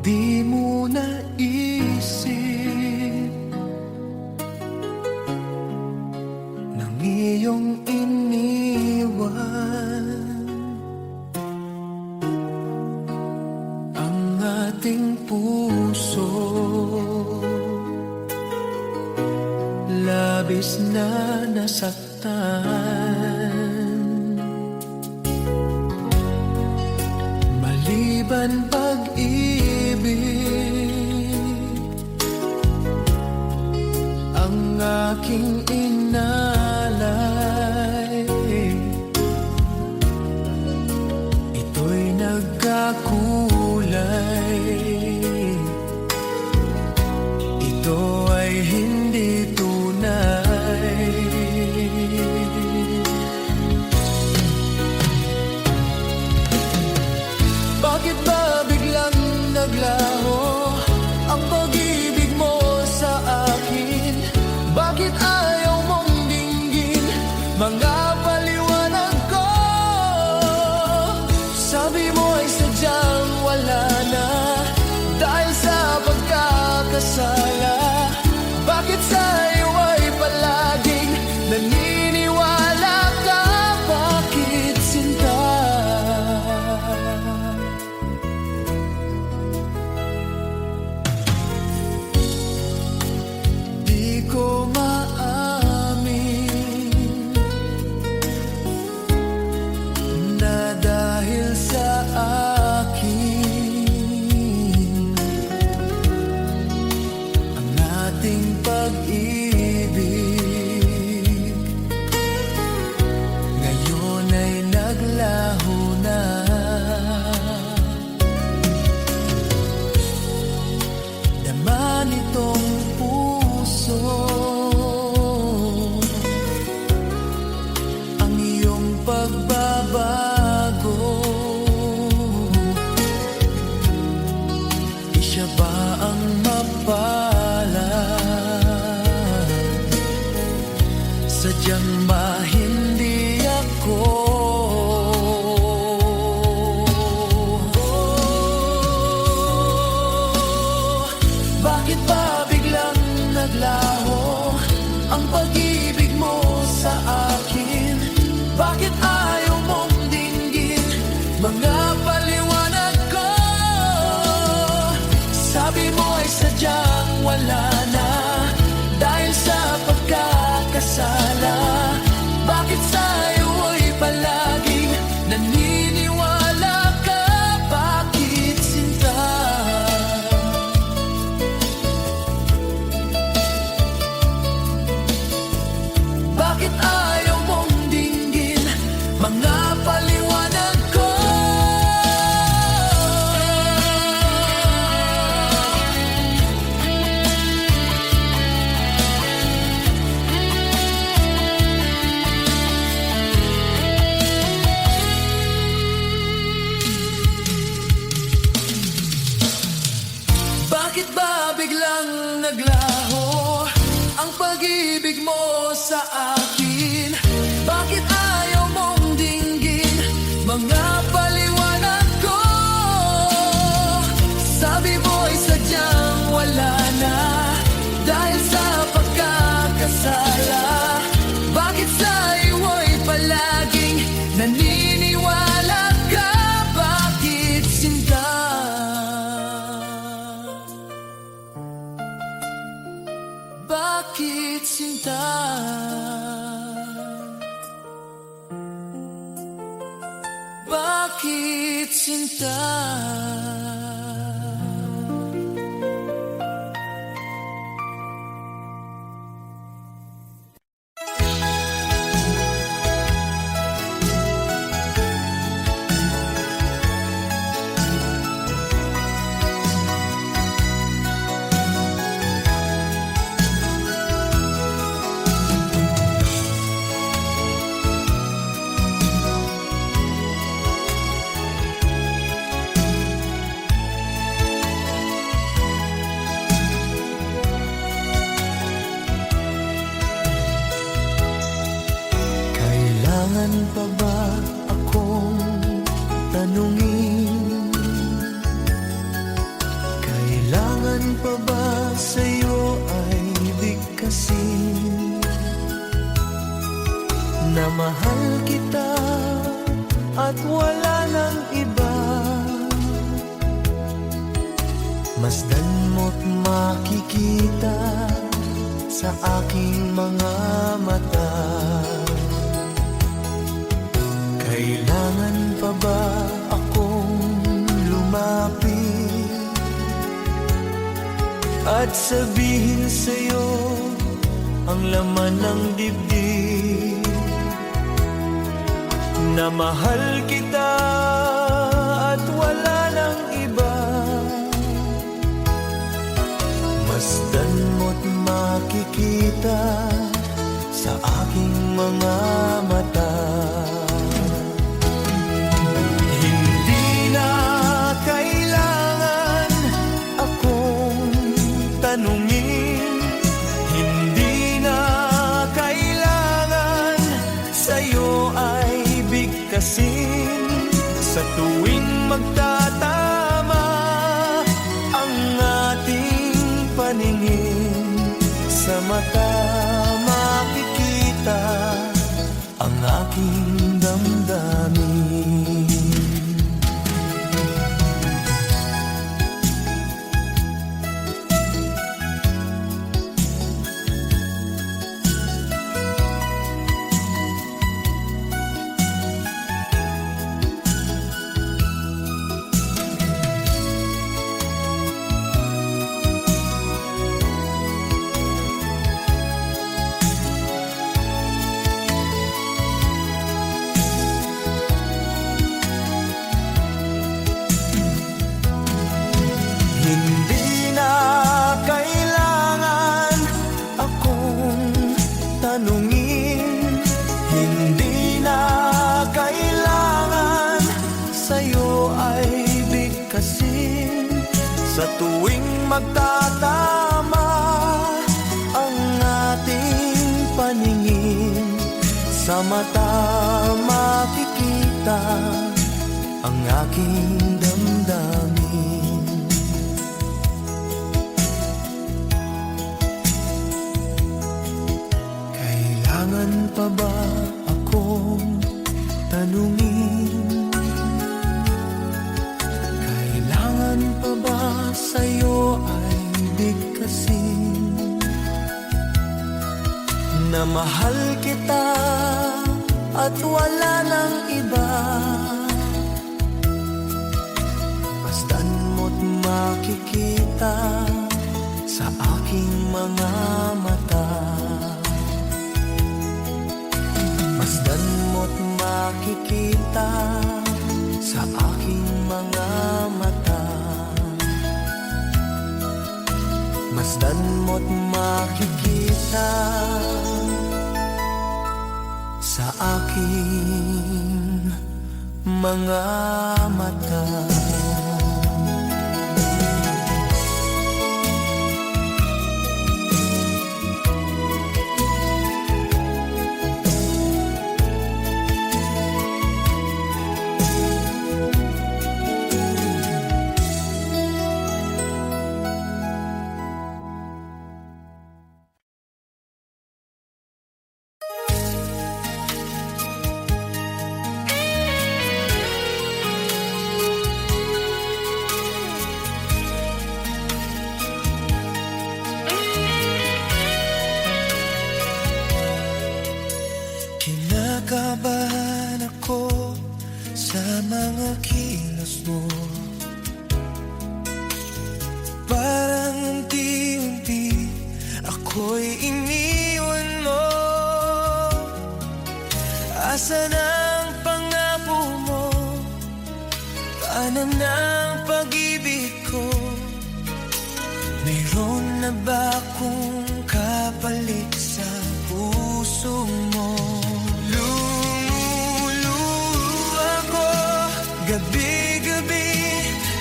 Di mo naisip nang iyong iniwan ang ating puso. Labis na nasaktan, maliban pag-ibig ang aking inalay. Ito'y nagkakulay, ito ay hindi tunay. Bakit ba biglang naglaho ang pag-ibig mo sa akin? Bakit ayaw mong dinggin mga paliwanag ko? Sabi mo ay sadyang wala na dahil sa pagkakasala. Bakit sa'yo ay palaging naniniwala ka? Bakit sinta? Di ko maamin na dahil sa akin ang ating pag-ibig ngayon ay naglaho na. Dama nitong puso ang iyong pagbabago. Di siya ba ang mapalad? Sadyang ba hindi ako? Bakit ba biglang naglaho ang pag-ibig mo sa akin? Bakit ayaw mong dinggin mga paliwanag ko? Sabi mo ay sadyang wala na dahil sa pagkakasala. Bakit sa'yo ay palaging naniniwala ka? Bakit sinta? Bakit ayaw mong dinggin mga paliwanag ko? Bakit ba biglang naglaho ang pag-ibig mo sa akin? Bakit ayaw mong dinggin mga paliwanag ko? Sabi mo ay sadyang wala na dahil sa pagkakasala. Bakit sa'yo ay palaging naniniwala ka? Bakit sinta? Bakit sinta? Bakit sinta? mahal kita at wala nang iba. Masdan mo't makikita sa aking mga mata. Kailangan pa ba akong lumapit at sabihin sa'yo ang laman ng dibdib? Na mahal kita at wala nang iba. Masdan mo't makikita sa aking mga mata. Hindi na kailangan akong tanungin, hindi na kailangan sa'yo ay bigkasin. Sa tuwing magtatama ang ating paningin, sa mata makikita ang aking damdamin. Hindi na kailangan akong tanungin, hindi na kailangan sa'yo ay bigkasin. Sa tuwing magtatama ang ating paningin, sa mata makikita ang aking damdamin. Kailangan pa ba akong tanungin? Kailangan pa ba sa'yo ay bigkasin? Na mahal kita at wala nang iba. Masdan mo't makikita sa aking mga mata. Masdan mo't makikita sa aking mga mata. Masdan mo't makikita sa aking mga mata. Kinakabahan ako sa mga kilos mo. Parang unti-unti ako'y iniwan mo. Asan ang pangako mo? Paanan ang pag-ibig ko? Mayroon na ba akong kapalit sa puso mo? Gabi-gabi,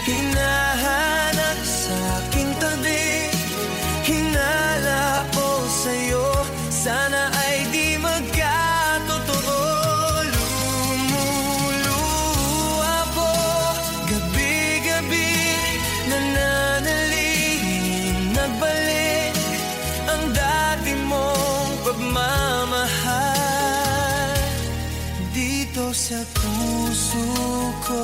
hinahanap sa aking tabi. Hinala ko sa'yo, sana ay di magkatotoo. Lumuluha ko, gabi-gabi, nananalig, nagbalik ang dati mong pagmamahal. sa puso ko.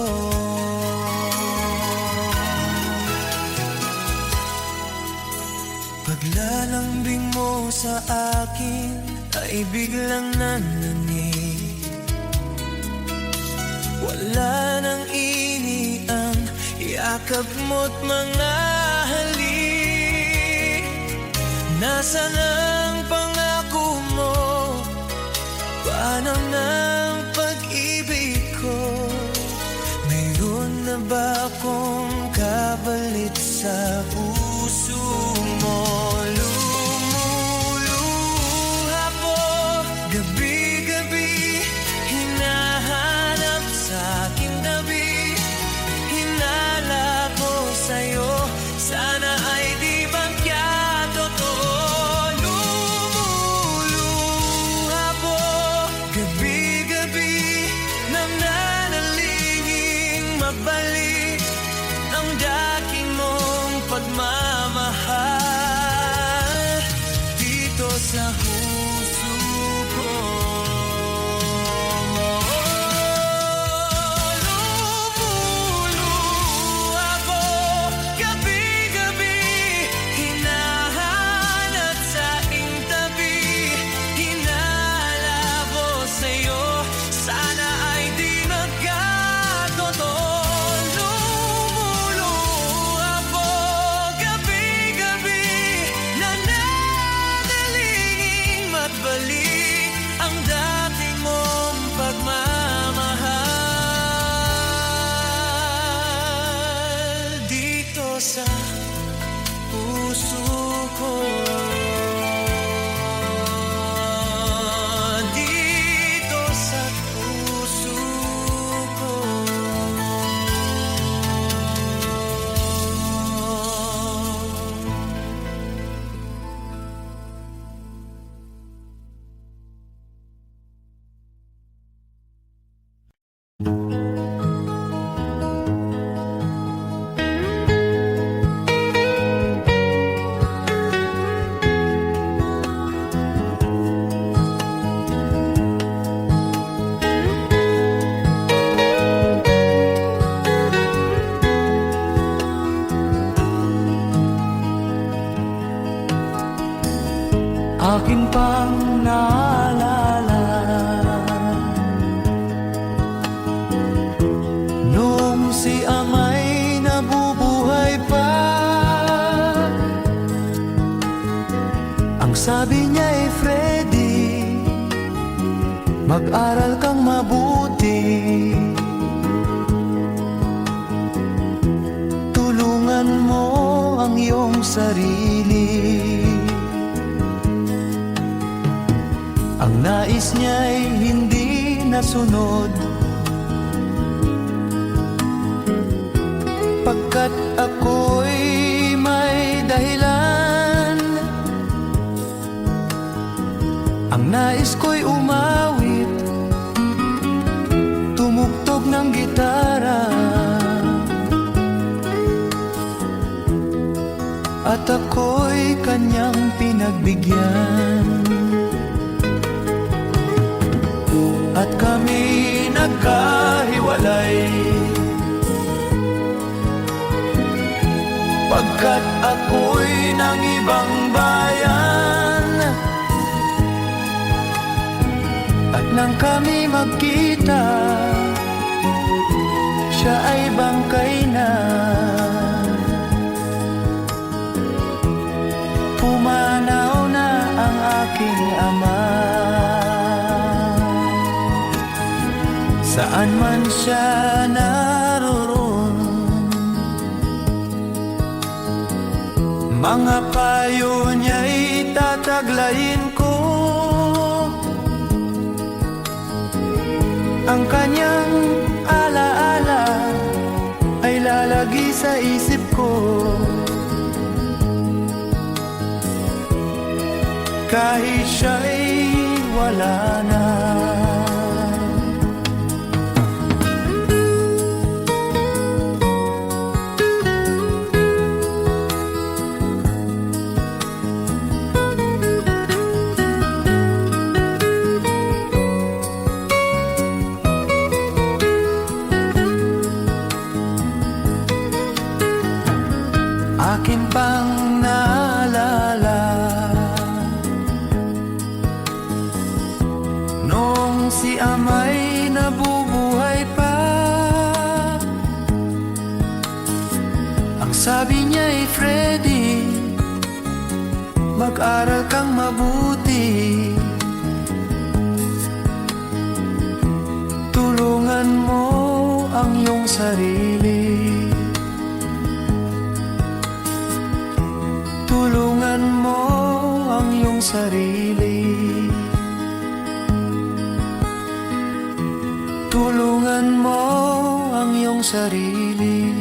Paglalambing mo sa akin ay biglang nanangig. Wala nang ini ang yakap mo't mga halik. Nasaan ang pangako mo? Paano ng pag-ibig ko? Mayroon na ba akong kapalit sa puso mo? Lumuluha po gabi-gabi, hinahanap sa aking tabi. Hinala ko sa'yo, sana ay di bangkya totoo. Lumuluha po gabi-gabi, nananalingin mabalik ang dating mong pagmamahal dito sa puso ko. Lumuluha ko gabi-gabi, hinahanap sa aking tabi. Hinalabo sa'yo, sana ay di magkatotoo. Lumuluha po gabi-gabi, nananalingin magbalik ang dating mong pagmamahal dito sa puso ko. Dito sa puso ko. Akin pang naalala nung si ama'y nabubuhay pa. Ang sabi niya ay Freddy, mag-aral kang mabuti, tulungan mo ang iyong sarili. Ang nais niya'y hindi nasunod, pagkat ako'y may dahilan. Ang nais ko'y umawit, tumugtog ng gitara, at ako'y kanyang pinagbigyan. At kami nagkahiwalay, pagkat ako'y ng ibang bayan. At nang kami magkita, siya ay bangkay na. Pumanaw na ang aking ama. Saan man siya naroon, mga payo niya'y tataglayin ko. Ang kanyang alaala ay lalagi sa isip ko, kahit siya'y wala na. akin pang naalala. Noong si ama'y nabubuhay pa, ang sabi niya'y Freddy, mag-aral kang mabuti, tulungan mo ang iyong sarili, tulungan mo ang iyong sarili, tulungan mo ang iyong sarili.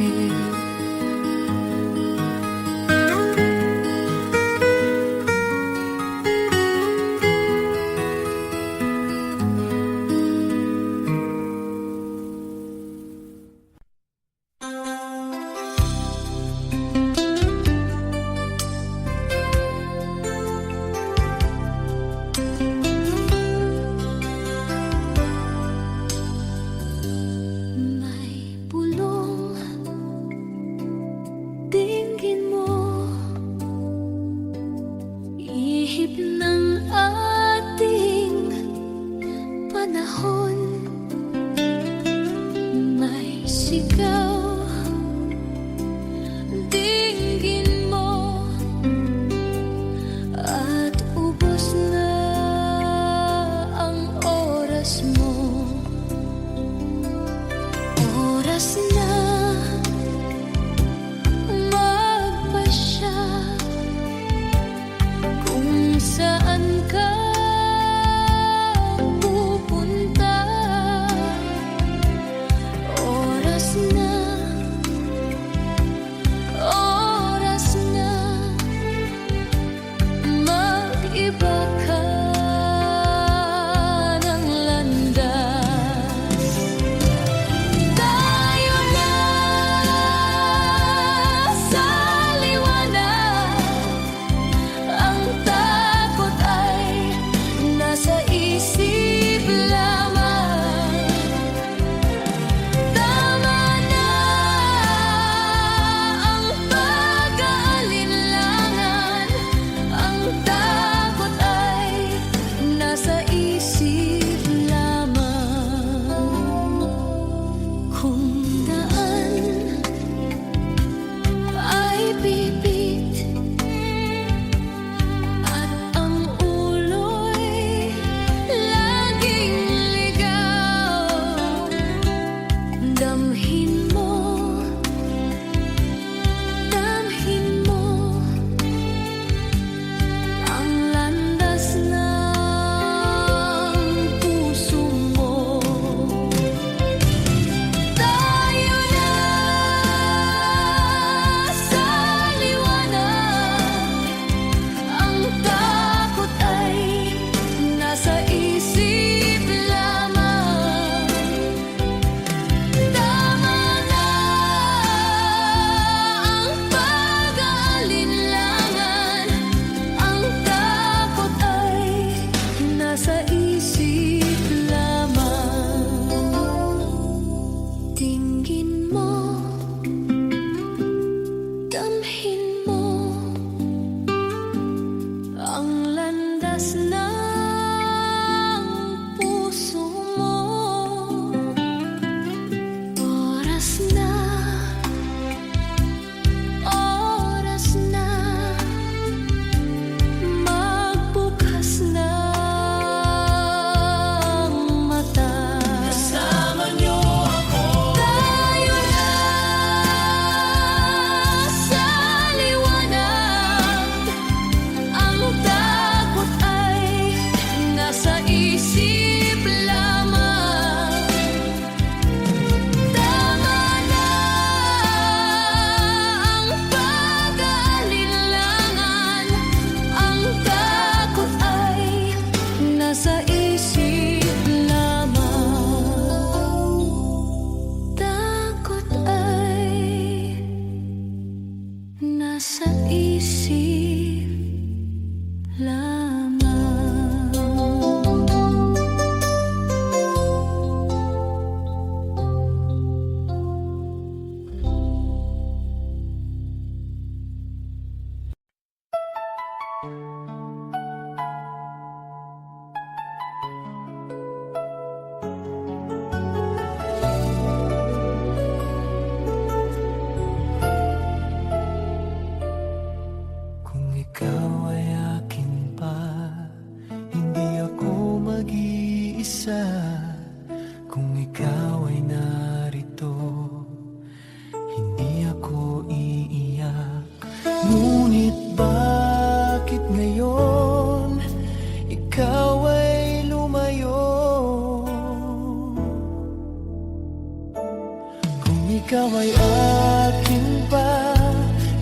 akin pa,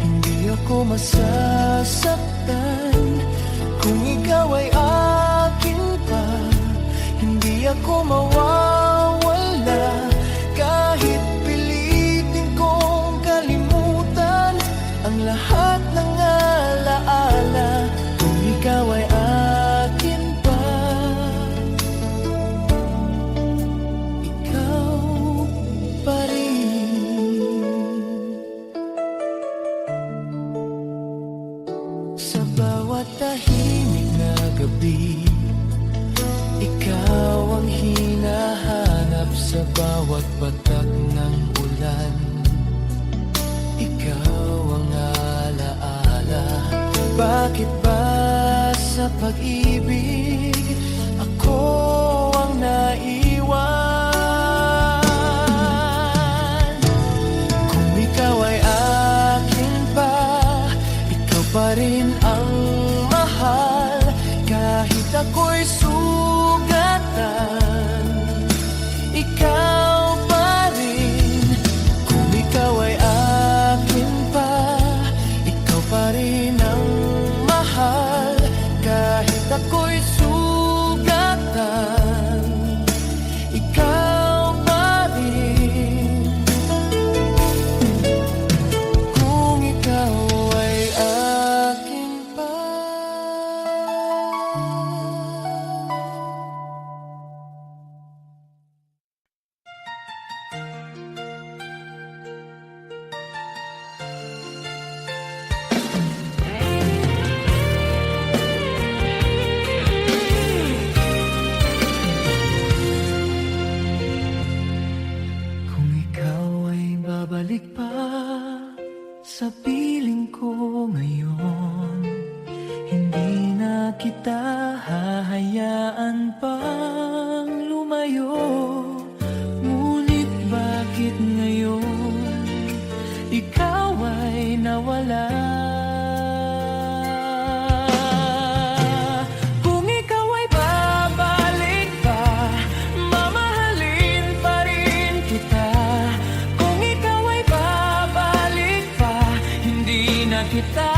hindi ako masasaktan. Kung ikaw ay akin pa, hindi ako mawawala. Kahit pilitin kong kalimutan ang lahat ng alaala, kung ikaw ay akin pa, ikaw pa rin. Sa bawat tahimik na gabi, ikaw ang hinahanap. Sa bawat patak ng ulan, ikaw ang alaala. Bakit ba sa pag-ibig ako ang naiwan? Kung ikaw ay akin pa, ikaw pa rin ang mahal. Kahit ako'y sugatan, ikaw pa rin. Kung ikaw ay akin pa, ikaw pa rin ang mahal. Kahit ako'y sugatan, ikaw pa rin. Kung ikaw ay akin pa. Kung ikaw ay babalik pa sa piling ko ngayon, hindi na kita hahayaan pang lumayo. Ngunit bakit ngayon ikaw ay nawala? Kung ikaw ay babalik pa, mamahalin pa rin kita. Kung ikaw ay babalik pa, hindi na kita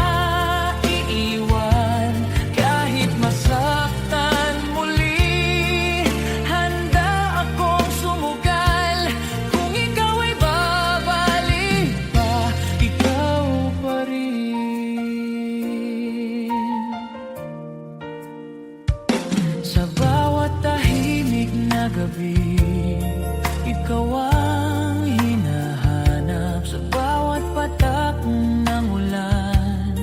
iiwan. Kahit masaktan muli, handa akong sumugal. Kung ikaw ay babalik pa, ikaw pa rin. Sa bawat tahimik na gabi, ikaw ang hinahanap. Sa bawat patak ng ulan,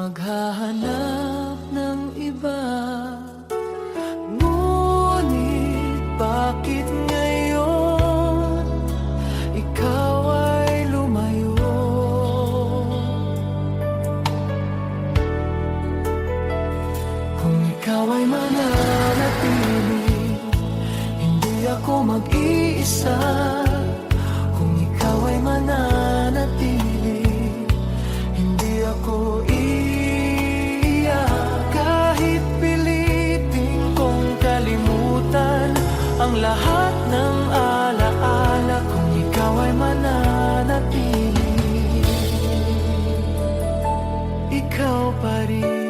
maghahanap ng iba. Ngunit bakit ngayon ikaw ay lumayo? Kung ikaw ay mananatili, hindi ako mag-iisa. Kung ikaw ay mananatili, hindi ako iiyak. Kahit pilitin kong kalimutan ang lahat ng alaala, kung ikaw ay mananatili, ikaw pa rin.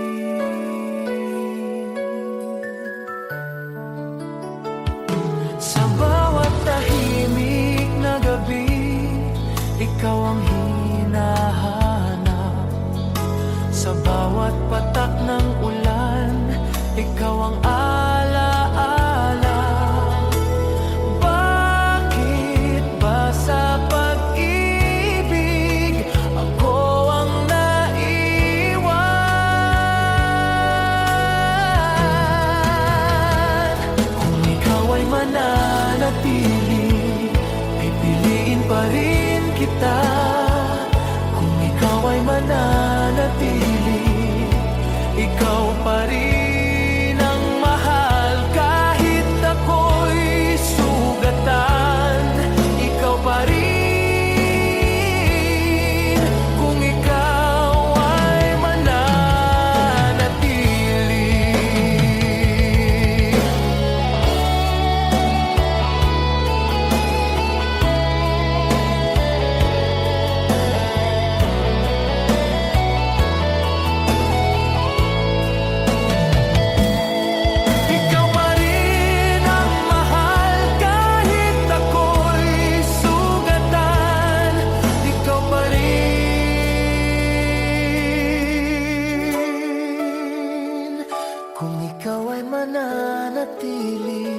Sa bawat tahimik na gabi, ikaw ang hinahanap. Sa bawat patak ng ulan, ikaw ang alaala. Bakit ba sa pag-ibig ako ang naiwan? Kung ikaw ay mananatili, pipiliin pa rin kita. Kung ikaw ay mananatili, ikaw pa rin ang mahal. Kahit ako'y sugatan, ikaw pa rin. Kung ikaw ay mananatili. Ikaw pa rin ang mahal. Kahit ako'y sugatan, ikaw pa rin. Kung ikaw ay mananatili.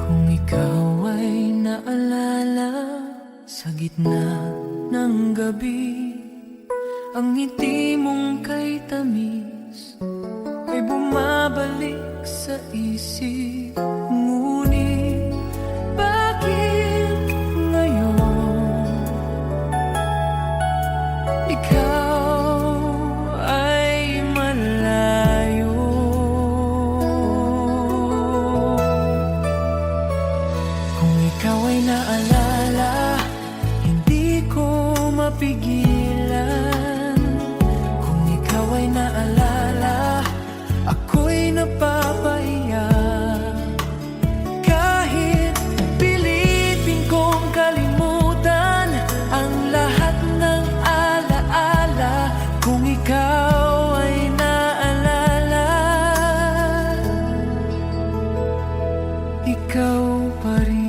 Kung ikaw ay naalala, sa gitna ng gabi, ang ngiti mong kay tamis ay bumabalik sa isip. Ngunit bakit ngayon ikaw ay malayo? Kung ikaw ay naalala, hindi ko mapigilan. Kung ikaw ay naalala, ako'y napapaiyak. Kahit pilitin kong kalimutan ang lahat ng alaala, kung ikaw ay naalala, ikaw pa rin.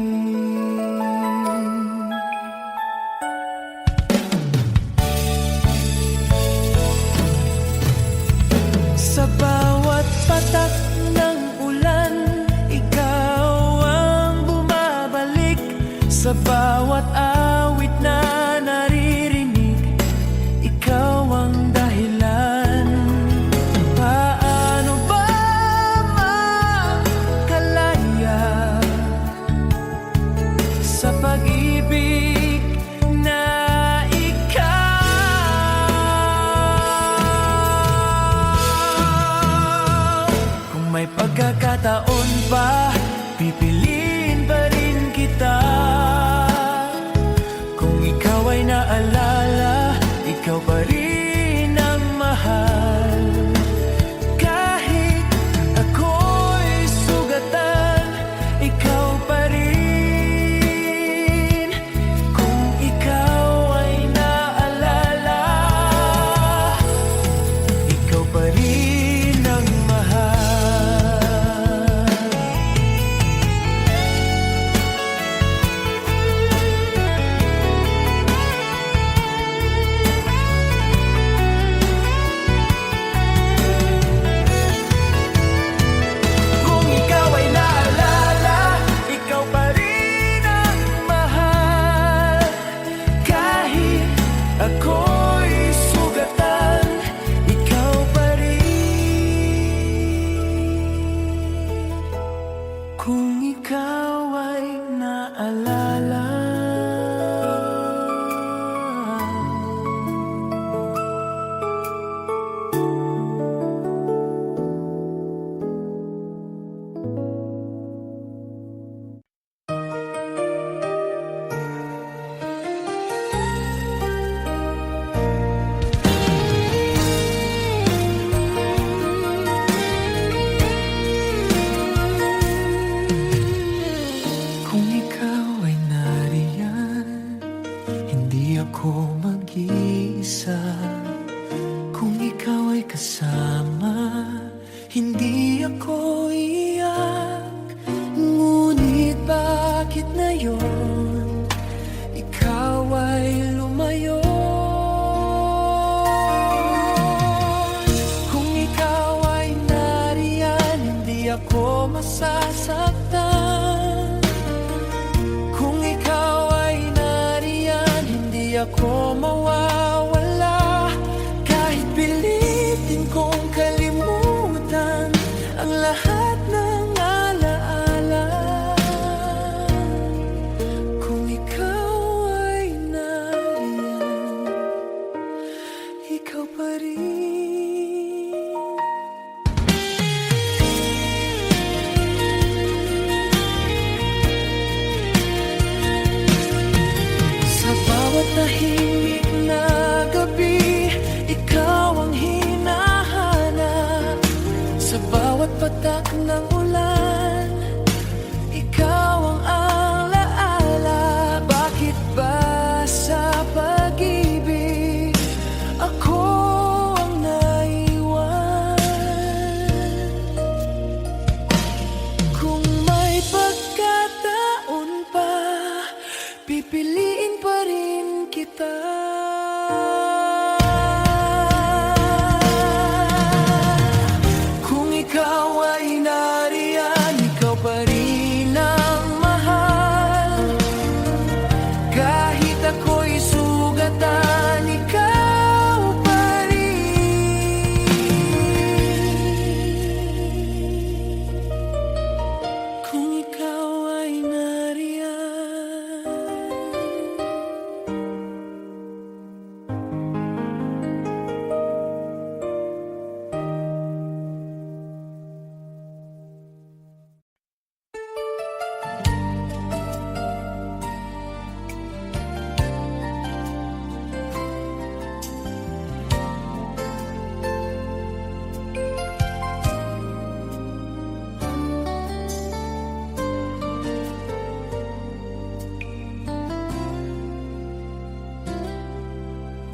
Sa bawat patak ng ulan, ikaw ang bumabalik. Sa bawat awit na naririnig, ikaw ang dahilan. Paano ba makalaya sa pag-ibig na ikaw? Kung may pagkakataon pa, pipiliin pa rin kita. Kung ikaw ay naalala, kung ikaw ay nariyan, hindi ako mag-iisa. Kung ikaw ay kasama, hindi ako iyak. Ngunit bakit na yon ikaw ay lumayo? Kung ikaw ay nariyan, hindi ako masasaktan. Kung ikaw ay nariyan, hindi ako mawawala. Kahit pilitin kong kalimutan ang lahat ng alaala. Kung ikaw ay nariyan, ikaw pa rin. Sa bawat tahimik na gabi, ikaw ang hinahanap. Sa bawat patak ng ulan, ikaw ang alaala. Bakit ba sa pag-ibig ako ang naiwan? Kung may pagkataon pa, pipiliin pa rin kita. Kung ikaw ay nariyan, ikaw pa rin ang mahal. Kahit ako'y sugatan, ikaw pa rin. Kung ikaw ay nariyan.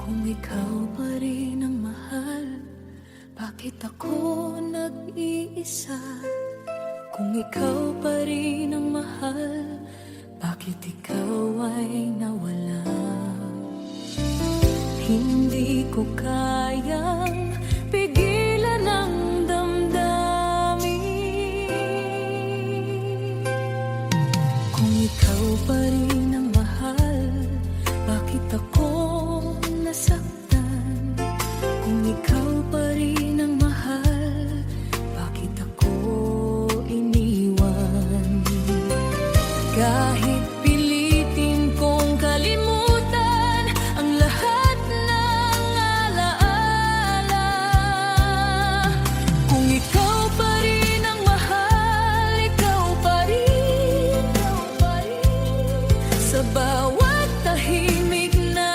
Kung ikaw pa rin ang mahal, bakit ako nag-iisa? Kung ikaw pa rin ang mahal, bakit ikaw ay nawala? Hindi ko kayang pigilan ang damdamin. Kung ikaw pa rin ang mahal, bakit ako nasaktan? Kung ikaw pa rin ang mahal, bakit ako iniwan? Kahit pilitin kong kalimutan ang lahat ng alaala. Kung ikaw pa rin ang mahal, ikaw pa rin. Sa bawat tahimik na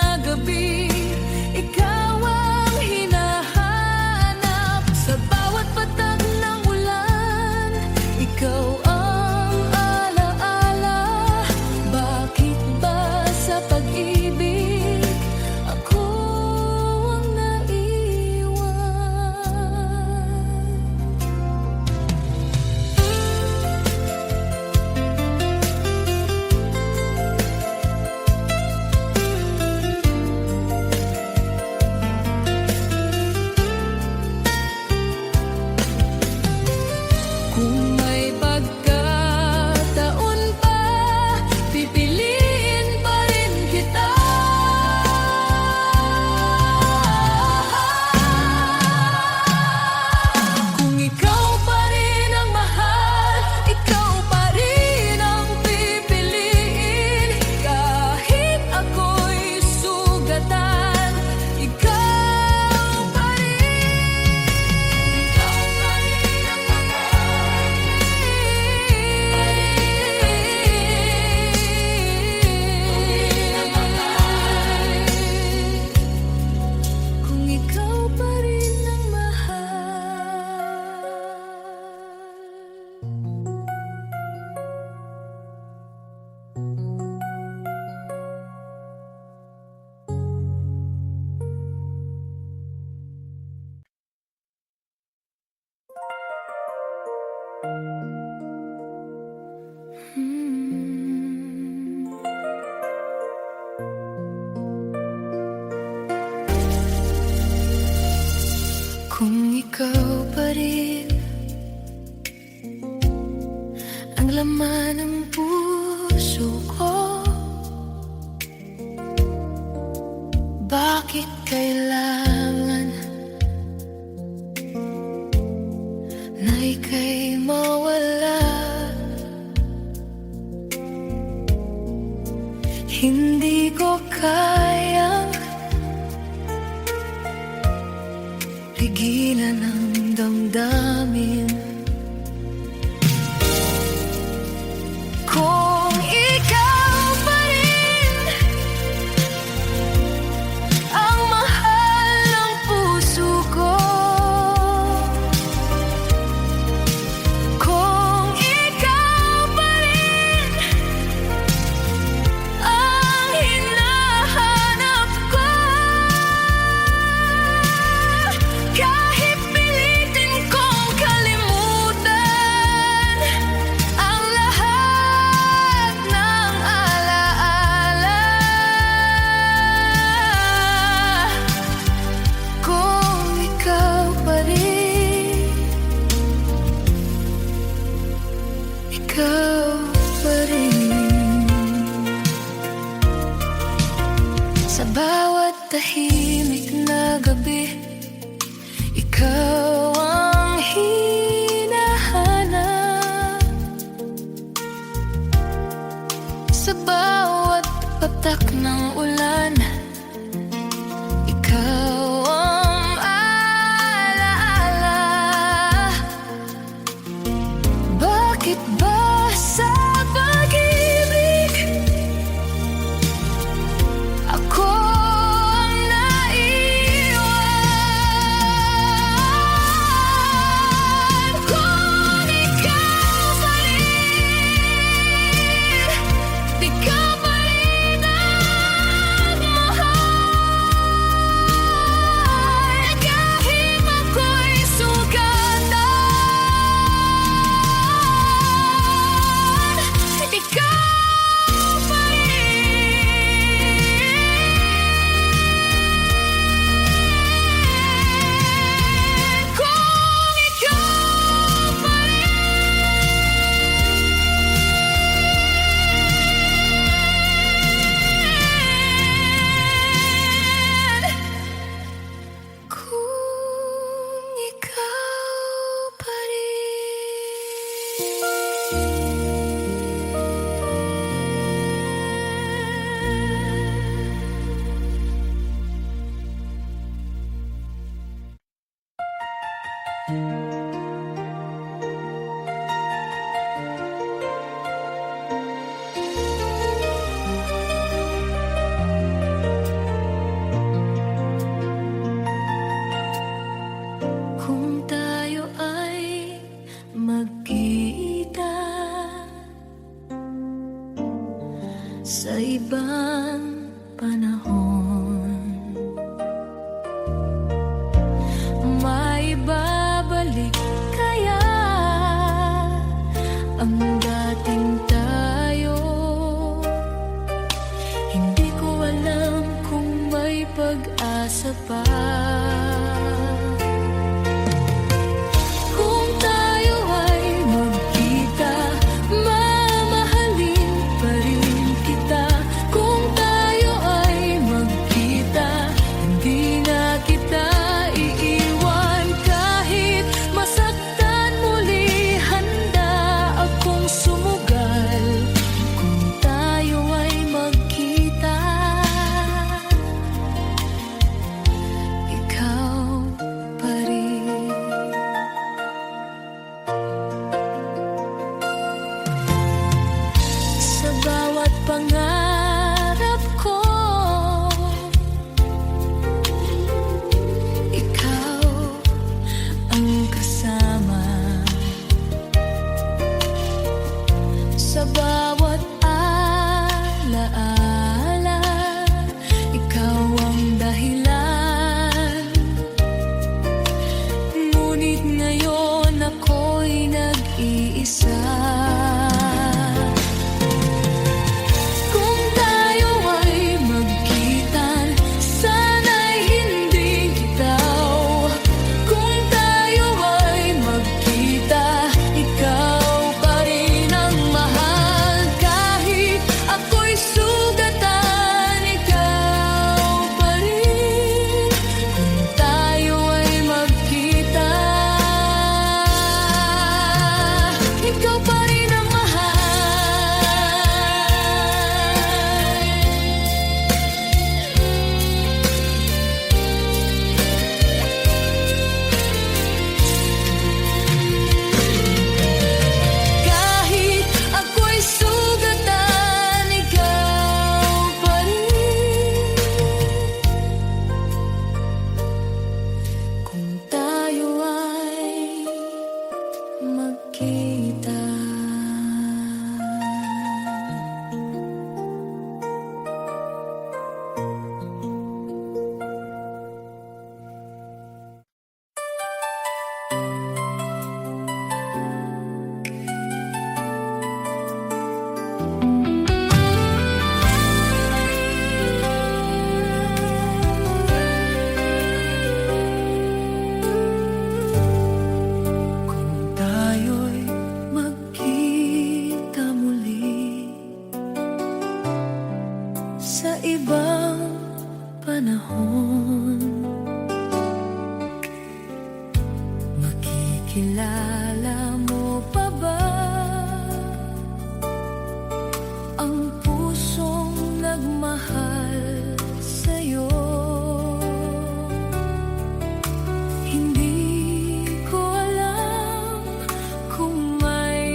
laman ng puso ko. Bakit kailangan na ika'y mawala? Hindi ko kayang pigilan ang damdamin. Kung ikaw pa rin ang mahal ng puso ko, kung ikaw pa rin ang hinahanap ko, kahit pilitin kong kalimutan ang lahat ng alaala, kung ikaw pa rin, ikaw pa rin. Sa bawat tahimik na gabi, ikaw ang hinahanap. Sa bawat patak ng ulan, ikaw ang alaala. Bakit ba sa pag-ibig ako ang naiwan? Kung ikaw pa rin, ikaw pa rin ang mahal, kahit ako'y sugatan, ikaw pa rin. Kung ikaw pa rin, kung ikaw pa kung tayo ay magkita sa ibang panahon, maibabalik kaya ang dating tayo? Hindi ko alam kung may pag-asa pa. Kung tayo ay magkita, mamahalin pa rin kita. Kung tayo ay magkita, hindi na kita iiwan. Kahit masaktan muli, handa akong sumugal panahon, makikilala mo pa ba ang pusong nagmahal sa'yo? Hindi ko alam kung may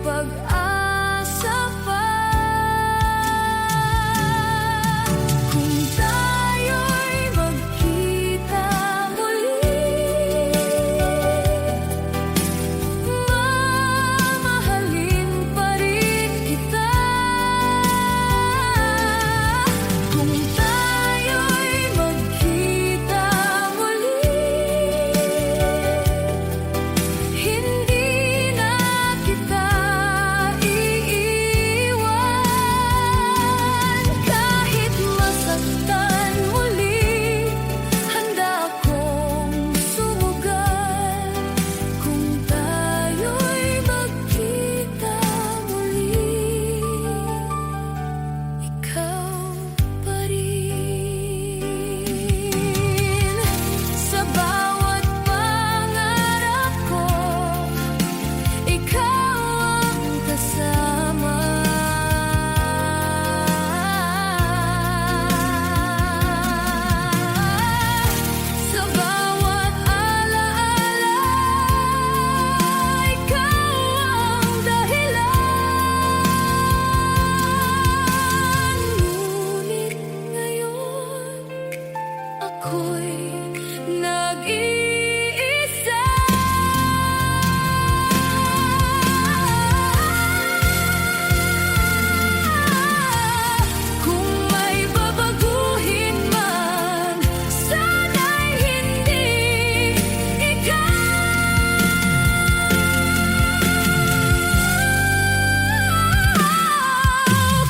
pag-asa pa, kung tayo'y magkita muli. Mamahalin pa rin kita, kung tayo'y magkita muli. Hindi na kita iiwan, kahit masaktan muli. Handa akong sumugal kung tayo'y magkita muli. Ikaw pa rin sa bawat pangarap ko, ikaw ang kasama. Sa bawat alaala, ikaw ang dahilan. Ngunit ngayon ako'y nag-iisa. Kung may babaguhin man, sana'y hindi ikaw.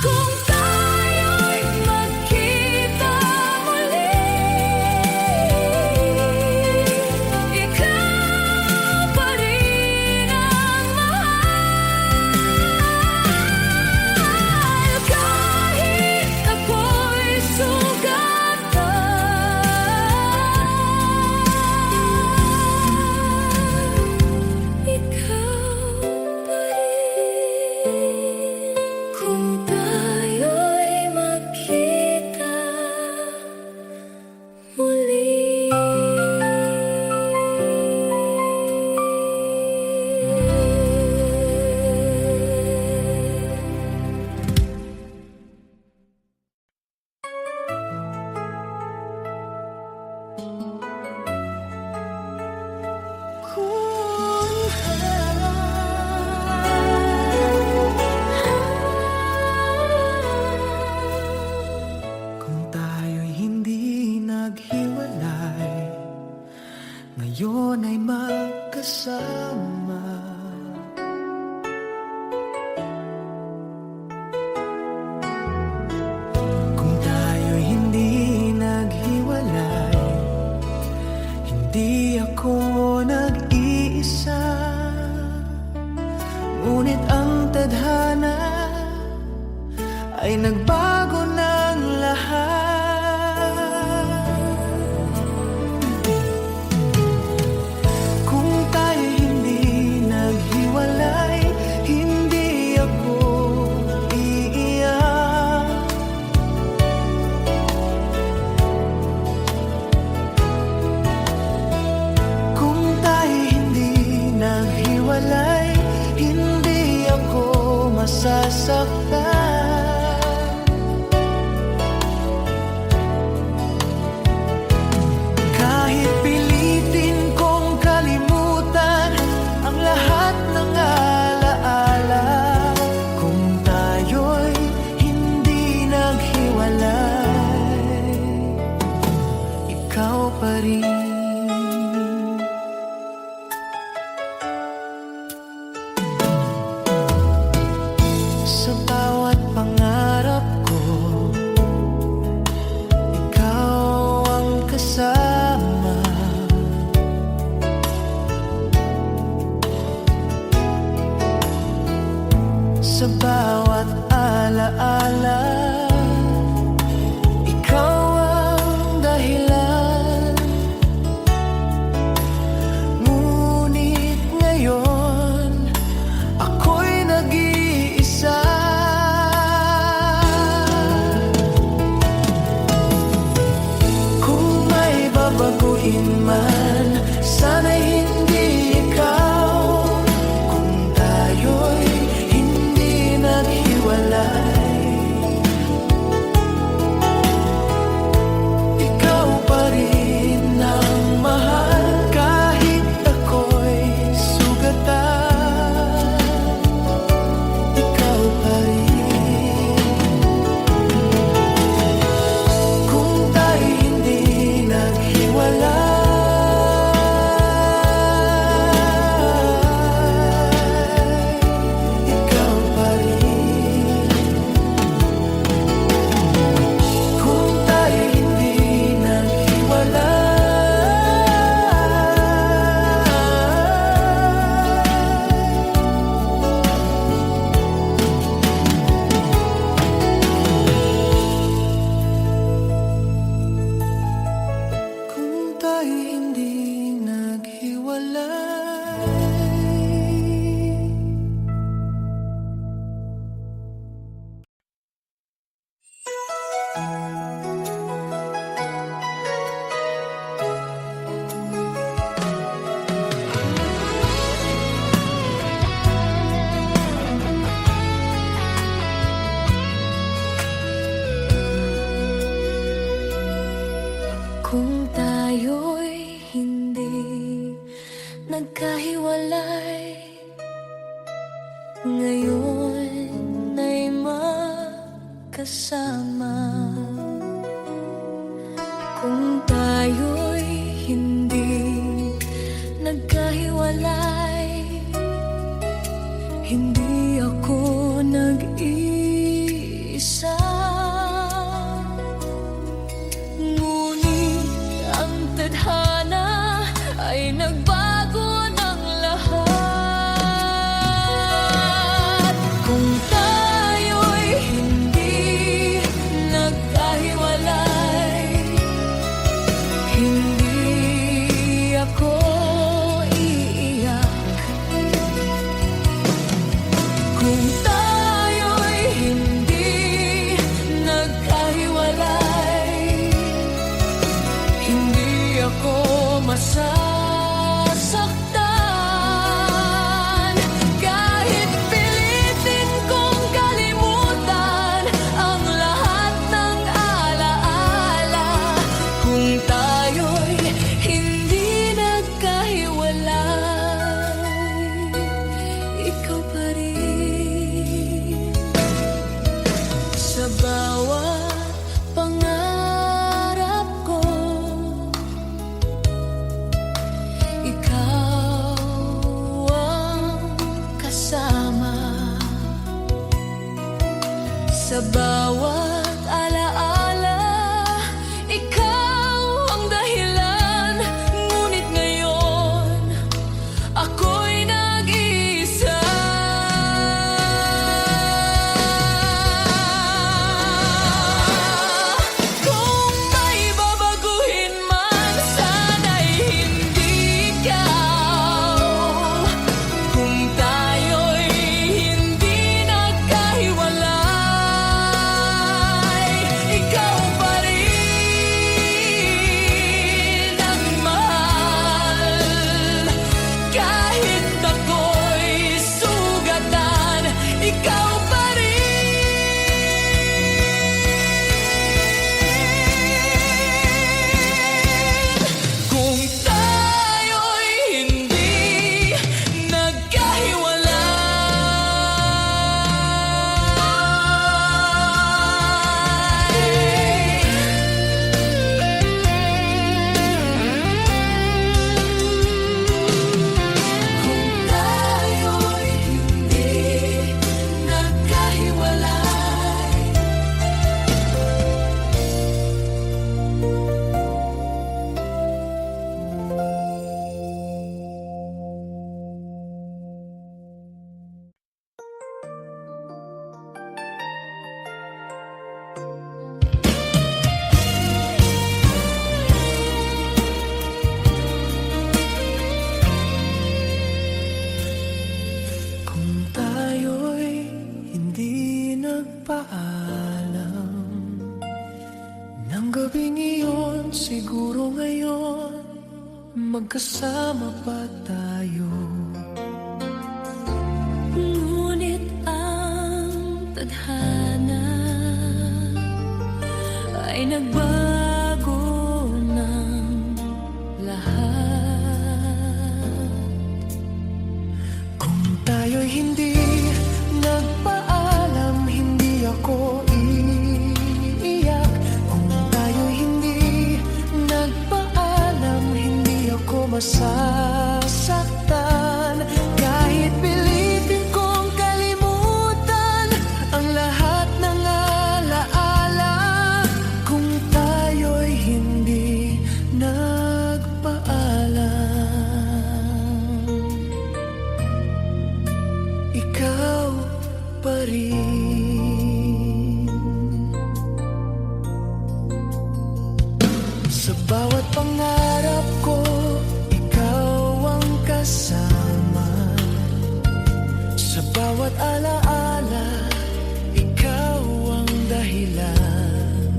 Kung tayo'y magkita muli, ikaw pa rin ang mahal. Kahit ako'y sugatan, ikaw pa rin. Kung tayo'y magkita muli. Kung tayo'y hindi naghiwalay, ngayon ay magkasama. Kung tayo'y hindi naghiwalay, hindi ako nag-iisa. Ngunit ang tadhana ay nagbago ng lahat. Kung tayo hindi naghiwalay, hindi ako iiyak. Kung tayo hindi naghiwalay, hindi ako masasaktan. Kahit pilitin kong kalimutan ang lahat ng alaala, kung tayo'y hindi naghiwalay, ikaw pa rin. Sa bawat pangarap ko, ikaw ang kasama. Sa bawat alaala, ikaw ang nagkahiwalay, ngayon ay magkasama. Kung tayo'y hindi nagkahiwalay, hindi ako nag-iisa. Ngunit ang tadhana ay nagbago ng lahat. Kung tayo'y hindi nagkahiwalay, hindi ako iiyak. Kung tayo'y hindi nagkahiwalay, hindi ako masasaktan. Kahit pilitin kong kalimutan ang lahat ng alaala, kung tayo'y hindi nagkahiwalay, ikaw pa rin. Sa bawat pangarap ko, ikaw ang kasama. Sa bawat alaala, ikaw ang dahilan. Ngunit ngayon, ako'y nag-iisa. Kung may babaguhin man, sana'y hindi ikaw. Kung tayo'y hindi nagkahiwalay, ikaw pa rin ang mahal. Kahit ako'y sugatan, ikaw pa rin. Kung tayo'y hindi nagkahiwalay, kung tayo'y hindi nagkahiwalay, kung tayo'y hindi nagpaalam ng gabing iyon, siguro ngayon magkasama pa tayo. ngunit ang tadhana ay nagbago ng lahat. Kung tayo'y hindi nagpaalam, hindi ako iiyak. Kung tayo'y hindi nagpaalam, hindi ako masasaktan. Kahit pilitin kong kalimutan ang lahat ng alaala, kung tayo'y hindi nagpaalam, ikaw pa rin. Sa bawat pangarap ko, ikaw ang kasama. Sa bawat alaala, ikaw ang dahilan.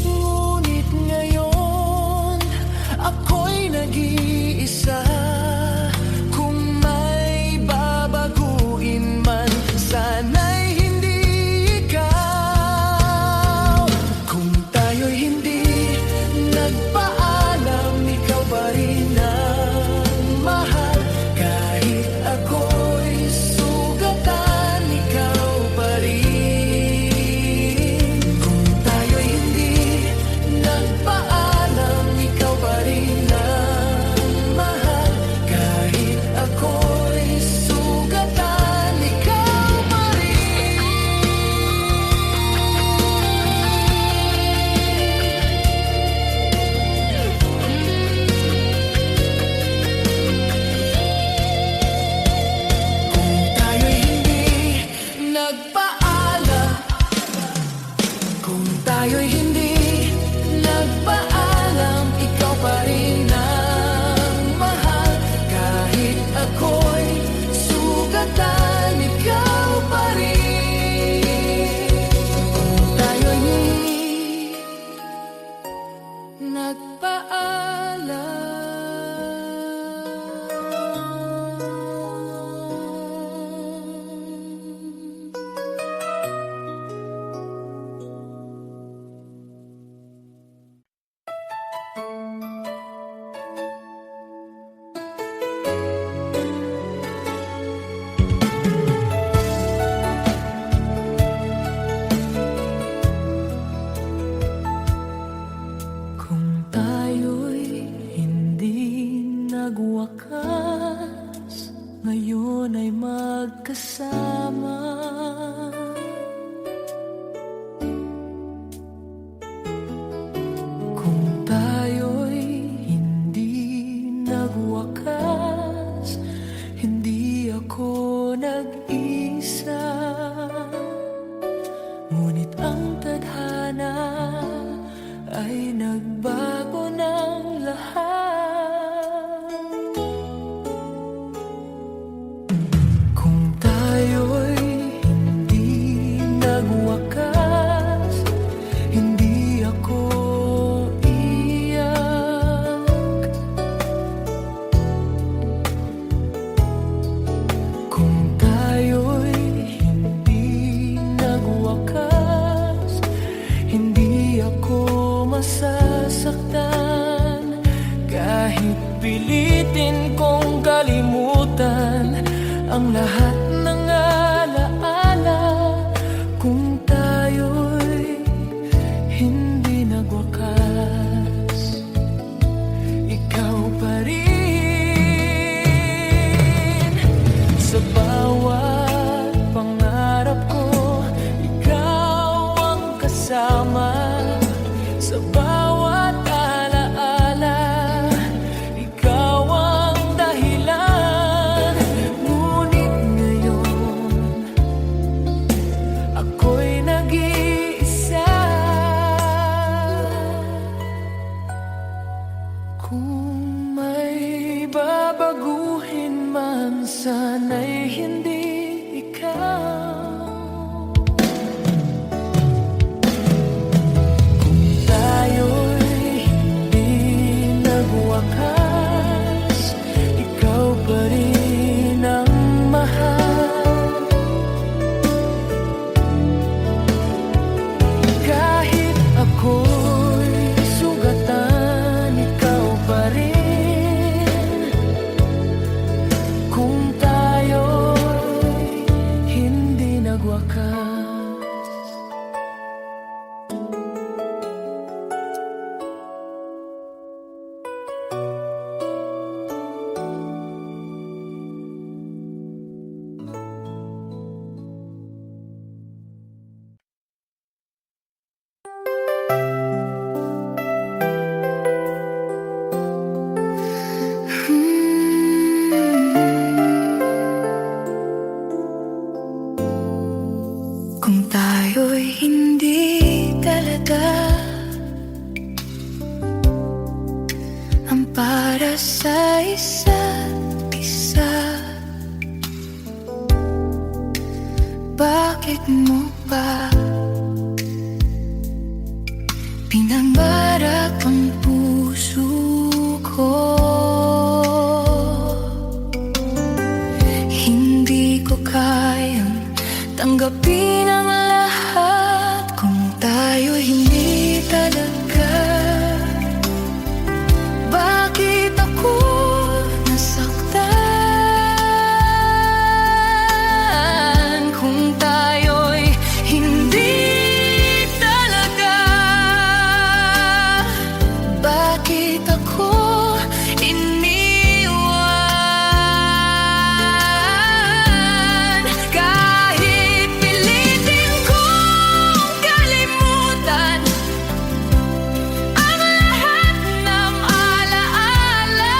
Ngunit ngayon, ako'y nag-iisa. Kung may babago magkasama. Kung tayo'y hindi nagwakas, hindi ako nag-isa. Ngunit ang tadhana ay nagbago ng lahat. Kung tayo'y hindi nagwakas, hindi ako iyak. Kung tayo'y hindi nagwakas, hindi ako masasaktan. Kahit pilitin kong kalimutan ang lahat ng alaala. Kung tayo'y hindi nagwakas, ikaw pa rin. Sa bawat pangarap ko, ikaw ang kasama. Sa bawat alaala, ikaw ang dahilan. Ngunit ngayon, ako'y nag-iisa. Kung may babaguhin man, sana'y hindi ikaw. Kung tayo'y hindi nagwakas, ikaw pa rin ang mahal. Kahit ako'y sugatan, ikaw pa rin. Kung tayo'y hindi nagwakas. Kung tayo'y hindi talaga ang para sa isa't isa, bakit mo pa pinangarap ang puso ko? Hindi ko kayang tanggapin ang lahat kung tayo hindi talaga. Bakit ako nasaktan kung tayo'y hindi talaga? Bakit ako iniwan? Kahit pilitin kong kalimutan ang lahat ng alaala.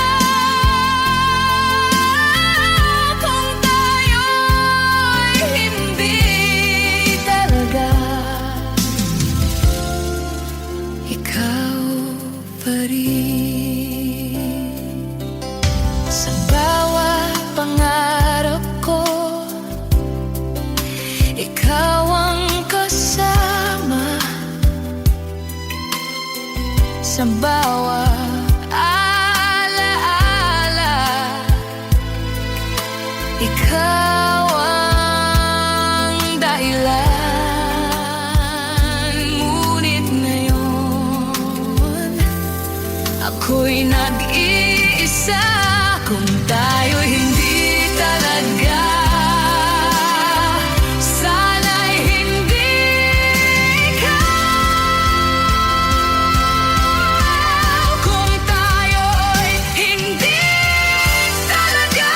Kung tayo'y hindi talaga, ikaw pa rin. Sa bawat pangarap ko, ikaw ang kasama. Sa bawat alaala, ikaw ang dahilan. Ngunit ngayon, ako'y nag-iisa. Kung tayo'y hindi talaga, sana'y hindi ikaw. Kung tayo'y hindi talaga,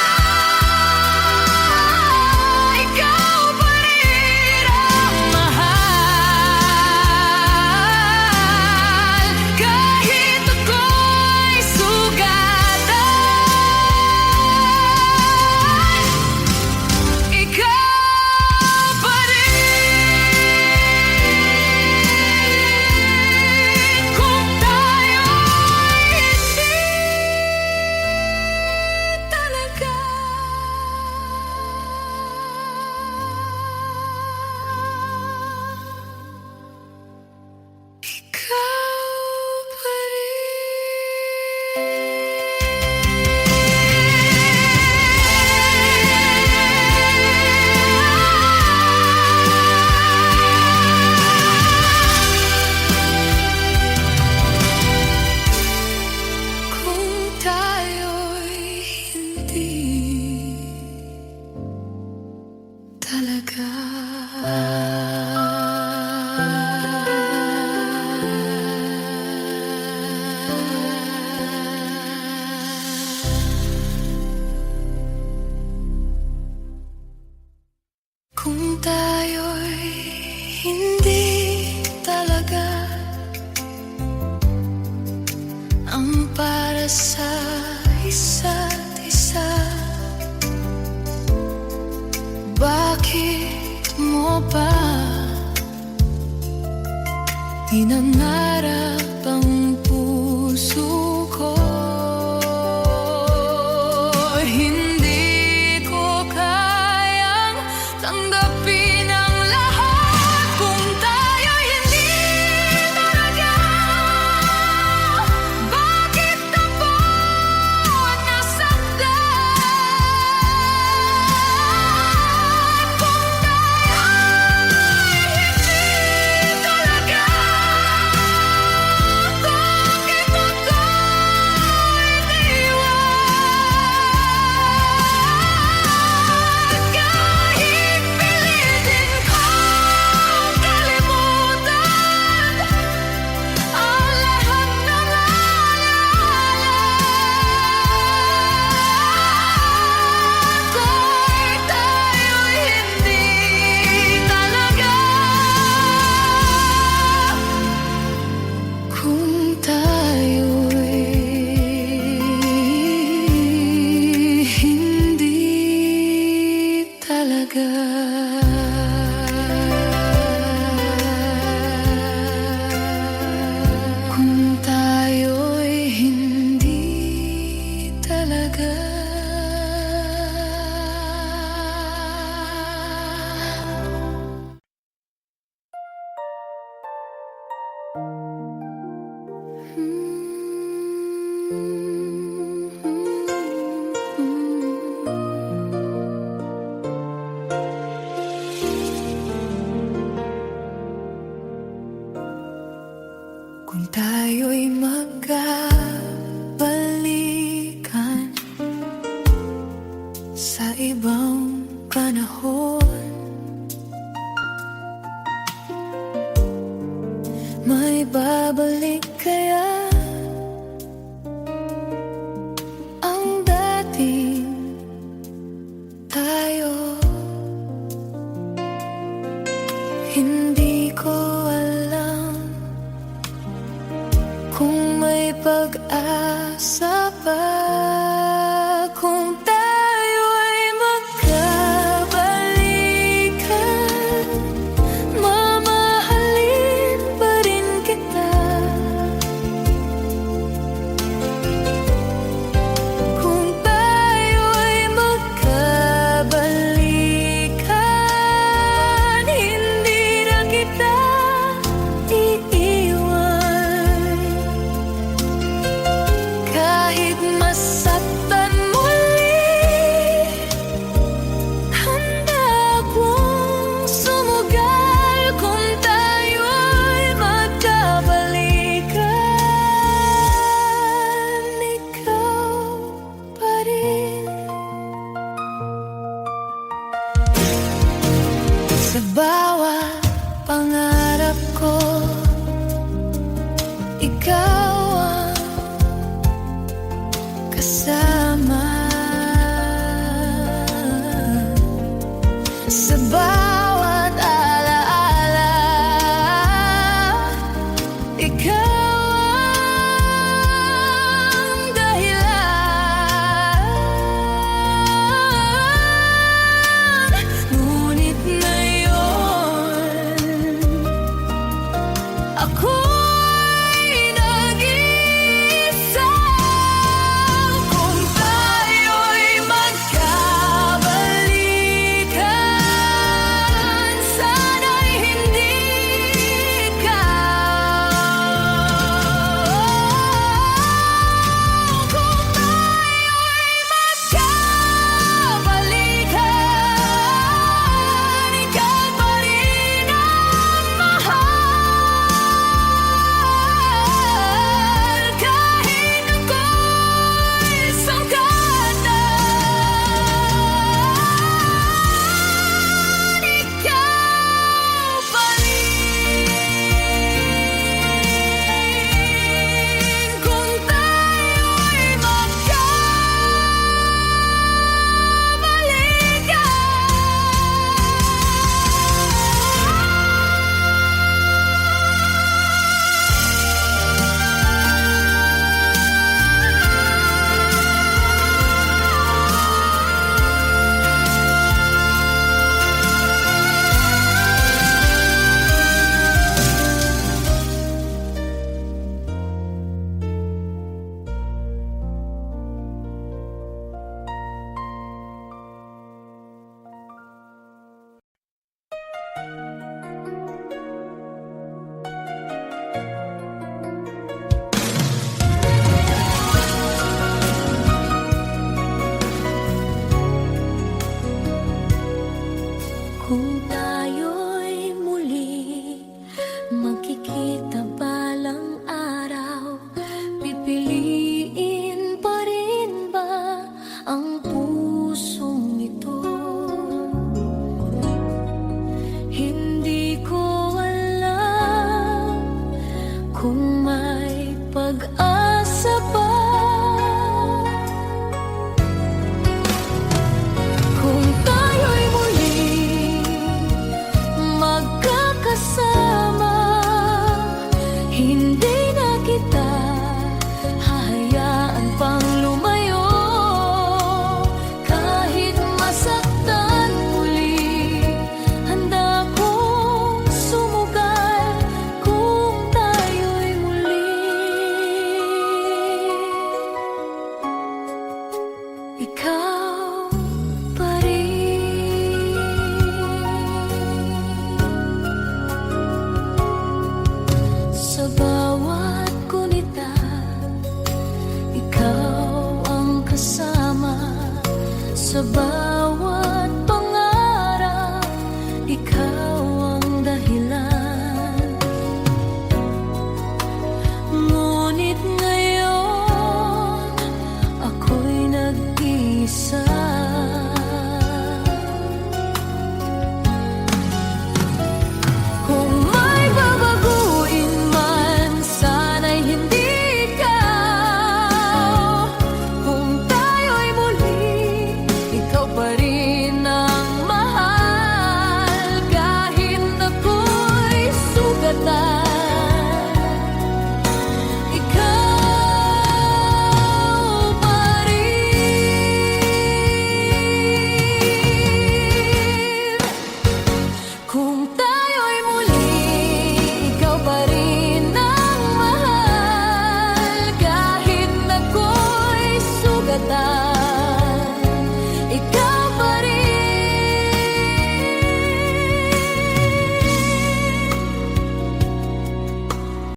talaga. Kung tayo'y hindi talaga ang para sa isa't isa, bakit mo ba inangarap ang puso ko? Hindi ko kayang tanggapin ang lahat kung tayo'y hindi talaga. Bakit ako nasaktan? Kung tayo'y hindi talaga, bakit ako iniwan? Kahit pilitin kong kalimutan ang lahat ng ako'y tayo'y hindi talaga. Kung tayo'y hindi talaga. Kung tayo'y hindi talaga. Kung tayo'y magkabalikan sa ibang panahon, may babalik kaya ang dating tayo? Hindi ko alam kung may pag-asa pa. Kung tayo'y magkabalikan, mamahalin pa rin kita. Kung tayo'y magkabalikan, hindi na kita iiwan. Kahit masaktan muli, handa akong sumugal. Kung tayo'y magkabalikan, ikaw pa rin. Sa bawat pangarap ko, ikaw ang kasama. Sa bawat